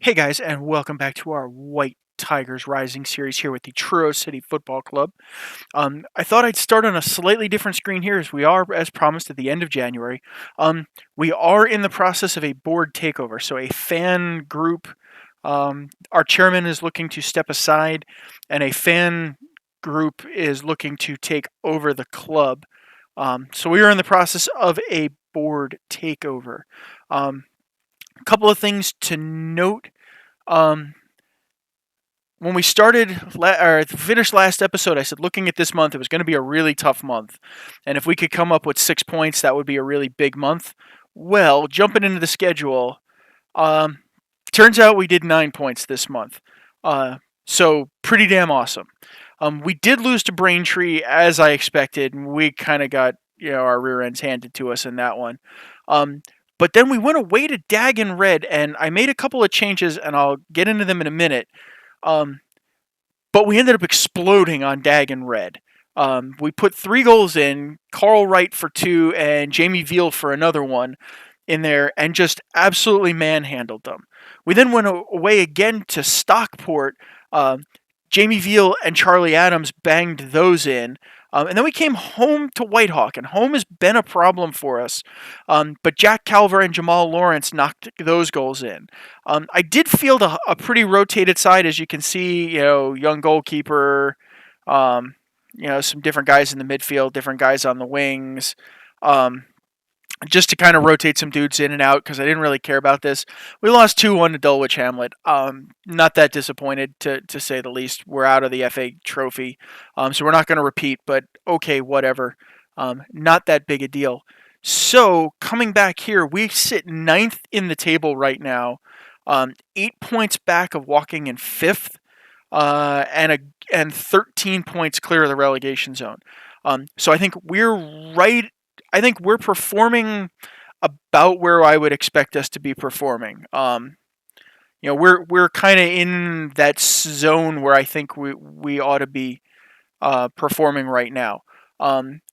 Hey guys, and welcome back to our White Tigers Rising series here with the Truro City Football Club. I thought I'd start on a slightly different screen here as we are, as promised, at the end of January. We are in the process of a board takeover, so a fan group. Our chairman is looking to step aside, and a fan group is looking to take over the club. So we are in the process of a board takeover. A couple of things to note. When we finished last episode, I said looking at this month, it was going to be a really tough month. And if we could come up with 6 points, that would be a really big month. Well, jumping into the schedule, turns out we did 9 points this month. So pretty damn awesome. We did lose to Braintree as I expected, and we kind of got our rear ends handed to us in that one. But then we went away to Dagon Red, and I made a couple of changes, and I'll get into them in a minute. But we ended up exploding on Dagon Red. We put 3 goals in, Carl Wright for 2, and Jamie Veal for another one in there, and just absolutely manhandled them. We then went away again to Stockport. Jamie Veal and Charlie Adams banged those in. And then we came home to Whitehawk, and home has been a problem for us. But Jack Calver and Jamal Lawrence knocked those goals in. I did field a pretty rotated side, as you can see. Young goalkeeper, some different guys in the midfield, different guys on the wings. Just to kind of rotate some dudes in and out because I didn't really care about this. We lost 2-1 to Dulwich Hamlet. Not that disappointed, to say the least. We're out of the FA trophy, so we're not going to repeat, but okay, whatever. Not that big a deal. So, coming back here, we sit 9th in the table right now, 8 points back of walking in 5th, and 13 points clear of the relegation zone. So I think we're performing about where I would expect us to be performing. We're kind of in that zone where I think we ought to be performing right now,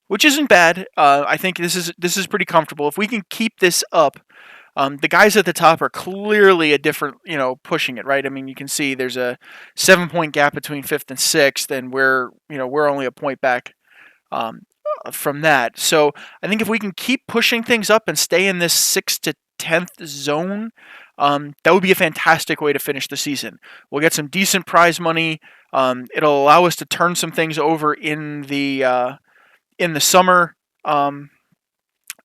which isn't bad. I think this is pretty comfortable. If we can keep this up, the guys at the top are clearly a different, pushing it, right? I mean, you can see there's a 7-point gap between 5th and 6th, and we're only a point back. From that. So I think if we can keep pushing things up and stay in this 6th to 10th zone, that would be a fantastic way to finish the season. We'll get some decent prize money. It'll allow us to turn some things over in the summer,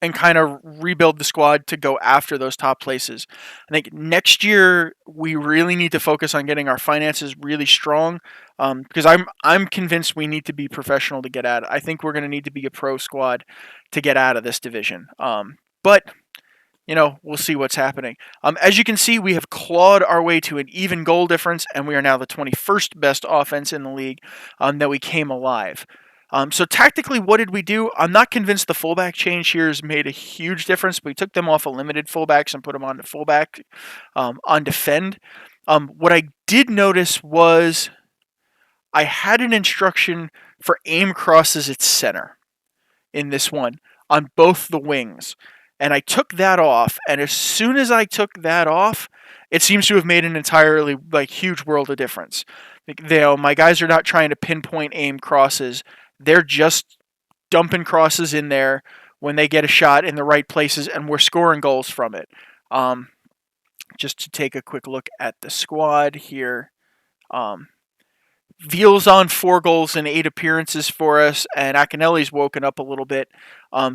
and kind of rebuild the squad to go after those top places. I think next year we really need to focus on getting our finances really strong, because I'm convinced we need to be professional to get at it. I think we're going to need to be a pro squad to get out of this division. But we'll see what's happening. As you can see, we have clawed our way to an even goal difference, and we are now the 21st best offense in the league, that we came alive. So tactically, what did we do? I'm not convinced the fullback change here has made a huge difference. We took them off of limited fullbacks and put them onto fullback, on defend. What I did notice was I had an instruction for aim crosses at center in this one on both the wings. And I took that off, and as soon as I took that off, it seems to have made an entirely huge world of difference. My guys are not trying to pinpoint aim crosses. They're just dumping crosses in there when they get a shot in the right places, and we're scoring goals from it. Just to take a quick look at the squad here. Veal's on 4 goals and 8 appearances for us, and Akinelli's woken up a little bit.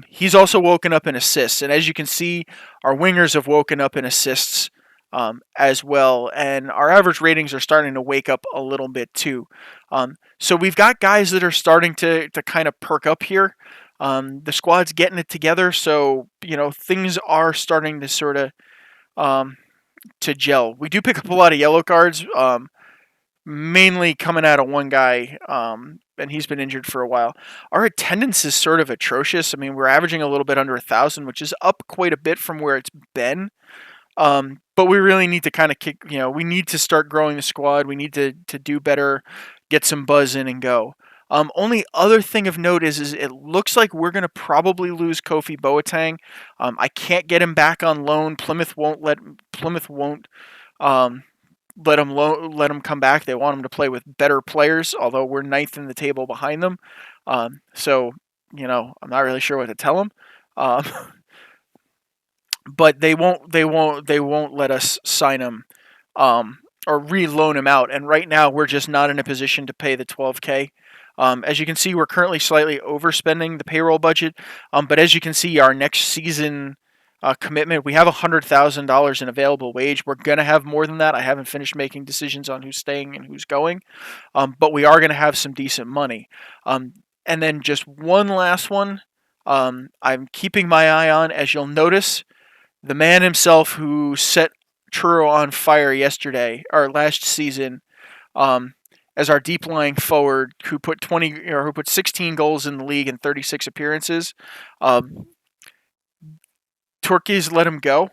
He's also woken up in assists, and as you can see, our wingers have woken up in assists as well, and our average ratings are starting to wake up a little bit too. So we've got guys that are starting to kind of perk up here. The squad's getting it together, so things are starting to sort of to gel. We do pick up a lot of yellow cards, mainly coming out of one guy, and he's been injured for a while. Our attendance is sort of atrocious. I mean, we're averaging a little bit under 1,000, which is up quite a bit from where it's been. But we really need to kind of we need to start growing the squad. We need to do better, get some buzz in and go. Only other thing of note is it looks like we're going to probably lose Kofi Boateng. I can't get him back on loan. Plymouth won't let them come back. They want them to play with better players, although we're ninth in the table behind them. So I'm not really sure what to tell them. Um, but they won't let us sign him or re-loan him out. And right now we're just not in a position to pay the 12K. As you can see, we're currently slightly overspending the payroll budget. But as you can see, our next season commitment, we have $100,000 in available wage. We're going to have more than that. I haven't finished making decisions on who's staying and who's going. But we are going to have some decent money. And then just one last one I'm keeping my eye on. As you'll notice, the man himself who set Truro on fire yesterday or last season, um, as our deep lying forward who put 16 goals in the league in 36 appearances. Um, Turkey's let him go.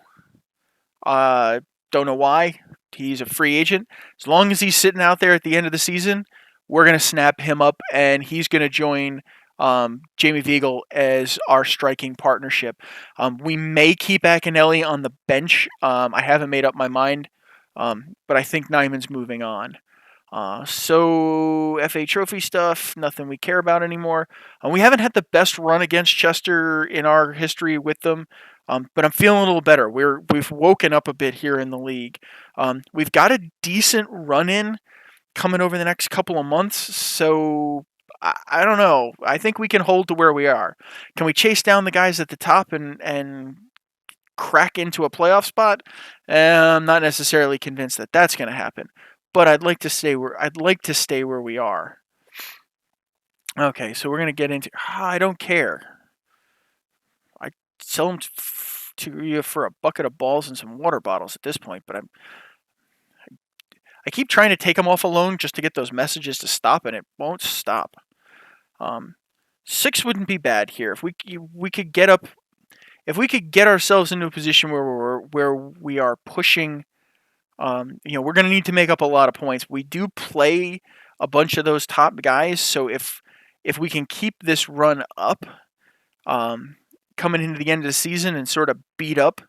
Don't know why. He's a free agent. As long as he's sitting out there at the end of the season, we're going to snap him up, and he's going to join Jamie Viegel as our striking partnership. We may keep Akinelli on the bench. I haven't made up my mind, but I think Nyman's moving on. So FA Trophy stuff, nothing we care about anymore. We haven't had the best run against Chester in our history with them, but I'm feeling a little better. We've woken up a bit here in the league. We've got a decent run in coming over the next couple of months, so I don't know. I think we can hold to where we are. Can we chase down the guys at the top and crack into a playoff spot? I'm not necessarily convinced that that's going to happen, but I'd like to stay where we are. Okay, so we're going to get into. I don't care. I sell them to you for a bucket of balls and some water bottles at this point, but I keep trying to take them off a loan just to get those messages to stop, and it won't stop. 6 wouldn't be bad here if we could get up. If we could get ourselves into a position where we are pushing. We're going to need to make up a lot of points. We do play a bunch of those top guys, so if we can keep this run up, coming into the end of the season and sort of beat up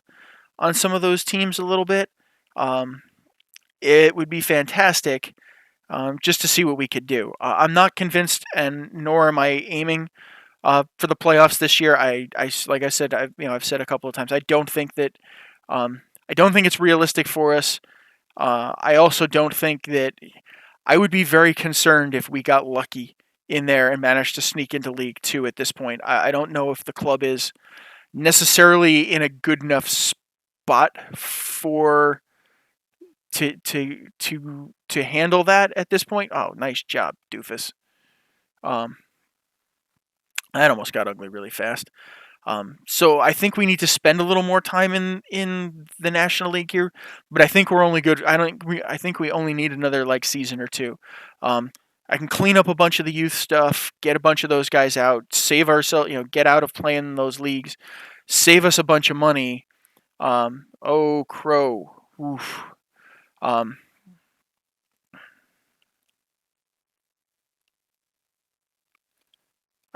on some of those teams a little bit, it would be fantastic. Just to see what we could do. I'm not convinced, and nor am I aiming for the playoffs this year. I like I said, I've said a couple of times, I don't think it's realistic for us. I also don't think that I would be very concerned if we got lucky in there and managed to sneak into League Two at this point. I don't know if the club is necessarily in a good enough spot for to handle that at this point. Oh, nice job, doofus. That almost got ugly really fast. So I think we need to spend a little more time in the National League here, but I think we're only good. I think we only need another season or two. I can clean up a bunch of the youth stuff, get a bunch of those guys out, save ourselves, get out of playing those leagues, save us a bunch of money. Oh, crow. Oof.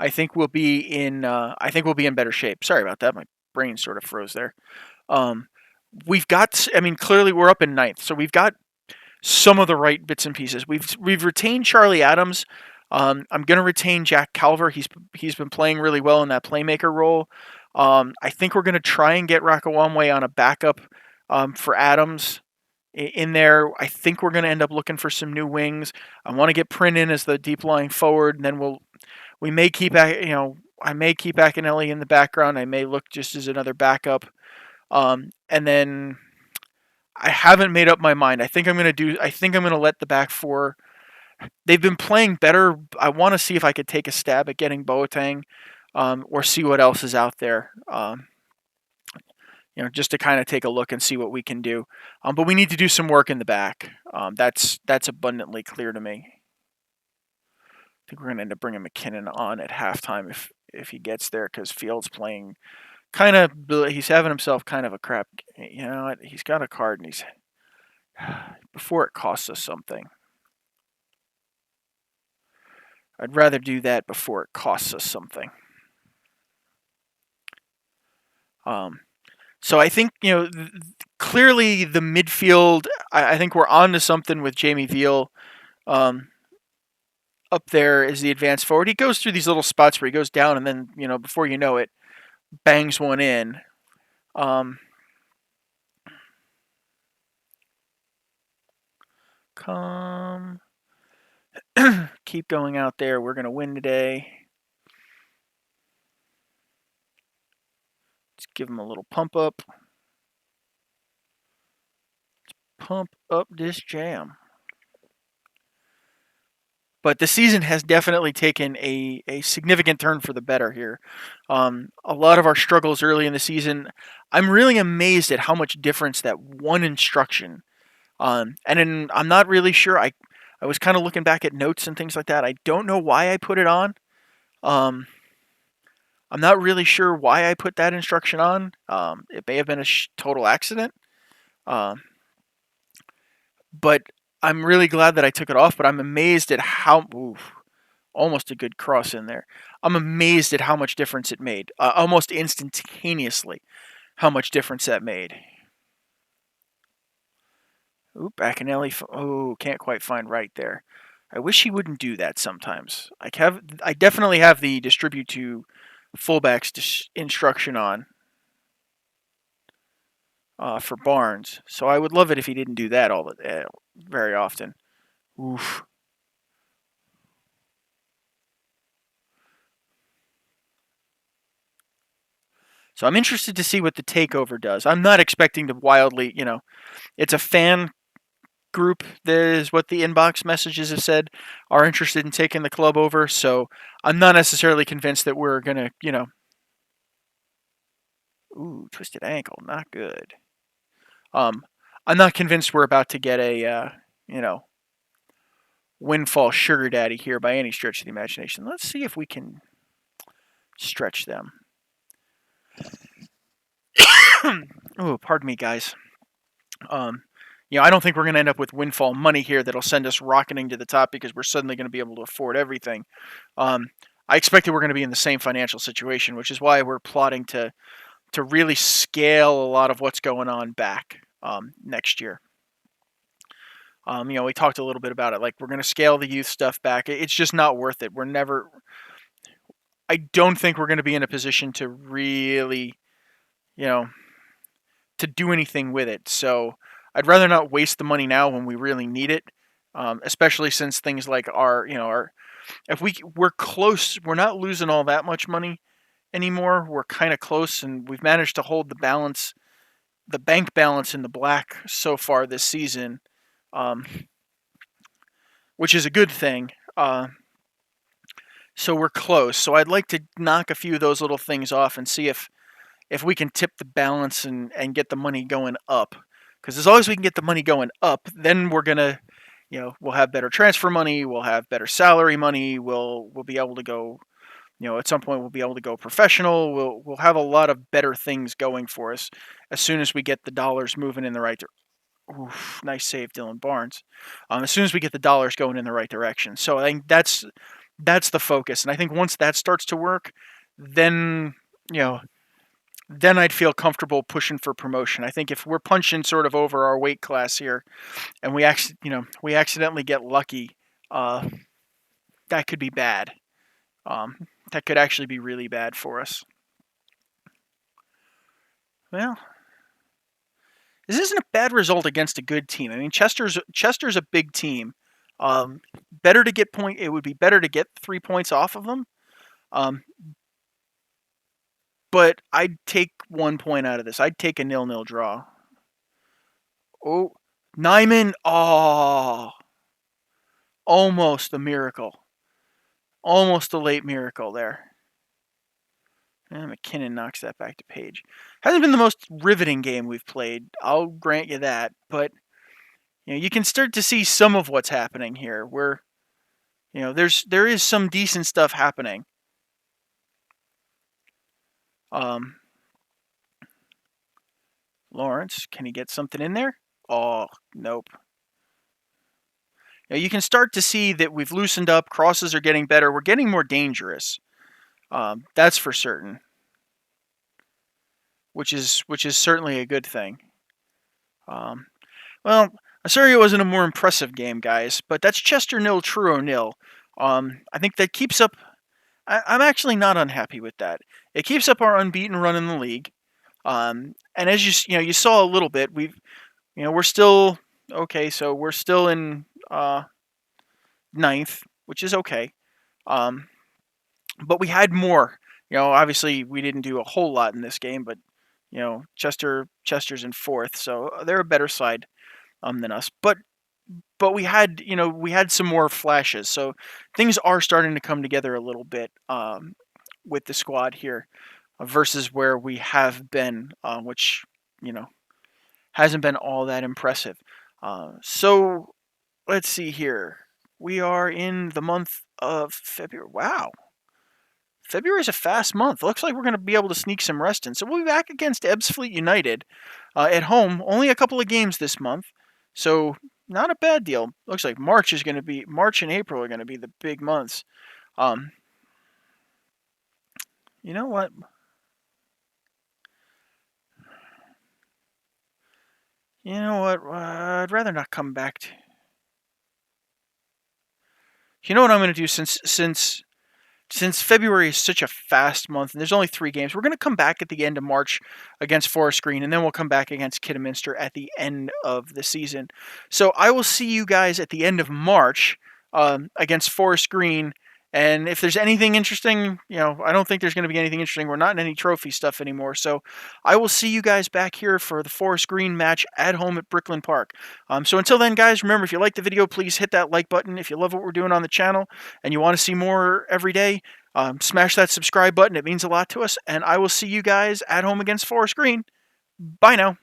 I think we'll be in better shape. Sorry about that. My brain sort of froze there. We've got. I mean, clearly we're up in ninth, so we've got some of the right bits and pieces. We've retained Charlie Adams. I'm going to retain Jack Calver. He's been playing really well in that playmaker role. I think we're going to try and get Rakawamwe on a backup for Adams in there. I think we're going to end up looking for some new wings. I want to get Print in as the deep lying forward, and then we may keep I may keep Akinelli in the background. I may look just as another backup, and then I haven't made up my mind. I think I'm going to let the back four. They've been playing better. I want to see if I could take a stab at getting Boateng, or see what else is out there. Just to kind of take a look and see what we can do. But we need to do some work in the back. That's abundantly clear to me. I think we're going to end up bringing McKinnon on at halftime if he gets there, because Field's playing he's having himself kind of a crap. You know what? He's got a card, and he's before it costs us something. I'd rather do that before it costs us something. So I think clearly the midfield. I think we're on to something with Jamie Veal. Um, Up there is the advanced forward. He goes through these little spots where he goes down, and then before you know it, bangs one in. Um, come, keep going out there. We're gonna win today. Let's give him a little pump up. Pump up this jam. But the season has definitely taken a significant turn for the better here. A lot of our struggles early in the season, I'm really amazed at how much difference that one instruction. I'm not really sure. I was kind of looking back at notes and things like that. I don't know why I put it on. Um, I'm not really sure why I put that instruction on. It may have been a total accident. Um, but I'm really glad that I took it off. But I'm amazed at how. Oof, almost a good cross in there. I'm amazed at how much difference it made. Almost instantaneously, how much difference that made. Oop, Akinelli. Oh, can't quite find right there. I wish he wouldn't do that sometimes. I definitely have the distribute to fullbacks instruction on for Barnes. So I would love it if he didn't do that very often. Oof. So I'm interested to see what the takeover does. I'm not expecting to wildly, it's a fan group. That is what the inbox messages have said are interested in taking the club over. So I'm not necessarily convinced that we're gonna, ooh, twisted ankle, not good. Um, I'm not convinced we're about to get a, windfall sugar daddy here by any stretch of the imagination. Let's see if we can stretch them. Oh, pardon me, guys. I don't think we're going to end up with windfall money here that'll send us rocketing to the top because we're suddenly going to be able to afford everything. I expect that we're going to be in the same financial situation, which is why we're plotting to really scale a lot of what's going on back next year. We talked a little bit about it. Like, we're going to scale the youth stuff back. It's just not worth it. I don't think we're going to be in a position to really, to do anything with it. So I'd rather not waste the money now when we really need it. Especially since things like if we're close, we're not losing all that much money anymore. We're kind of close, and we've managed to hold the bank balance in the black so far this season, which is a good thing. So we're close. So I'd like to knock a few of those little things off and see if we can tip the balance and get the money going up. Because as long as we can get the money going up, then we're gonna, we'll have better transfer money, we'll have better salary money, we'll be able to go, at some point we'll be able to go professional. We'll have a lot of better things going for us as soon as we get the dollars moving in the right direction. Oof, nice save, Dylan Barnes. As soon as we get the dollars going in the right direction. So I think that's the focus. And I think once that starts to work, then then I'd feel comfortable pushing for promotion. I think if we're punching sort of over our weight class here, and we accidentally get lucky, that could be bad. That could actually be really bad for us. Well, this isn't a bad result against a good team. I mean, Chester's a big team. Better to get It would be better to get 3 points off of them. But I'd take 1 point out of this. I'd take a 0-0 draw. Oh, Nyman. Oh, almost a miracle. Almost a late miracle there. And McKinnon knocks that back to Page. Hasn't been the most riveting game we've played. I'll grant you that. But you can start to see some of what's happening here. Where there is some decent stuff happening. Lawrence, can he get something in there? Oh, nope. You can start to see that we've loosened up. Crosses are getting better. We're getting more dangerous. That's for certain. Which is certainly a good thing. Well, Osorio wasn't a more impressive game, guys, but that's Chester nil, Truro nil. I think that keeps up. I'm actually not unhappy with that. It keeps up our unbeaten run in the league. And as you saw a little bit, we're still okay. So we're still in ninth, which is okay. But we had more. Obviously we didn't do a whole lot in this game, but Chester's in fourth, so they're a better side than us. But we had some more flashes, so things are starting to come together a little bit with the squad here versus where we have been, which hasn't been all that impressive. So let's see here. We are in the month of February. Wow. February is a fast month. Looks like we're going to be able to sneak some rest in. So we'll be back against Ebbsfleet United at home. Only a couple of games this month. So not a bad deal. Looks like March and April are going to be the big months. You know what? I'd rather not come back to. You know what I'm going to do since February is such a fast month and there's only 3 games, we're going to come back at the end of March against Forest Green, and then we'll come back against Kidderminster at the end of the season. So I will see you guys at the end of March against Forest Green. And if there's anything interesting, I don't think there's going to be anything interesting. We're not in any trophy stuff anymore. So I will see you guys back here for the Forest Green match at home at Bricklin Park. So until then, guys, remember, if you like the video, please hit that like button. If you love what we're doing on the channel and you want to see more every day, smash that subscribe button. It means a lot to us. And I will see you guys at home against Forest Green. Bye now.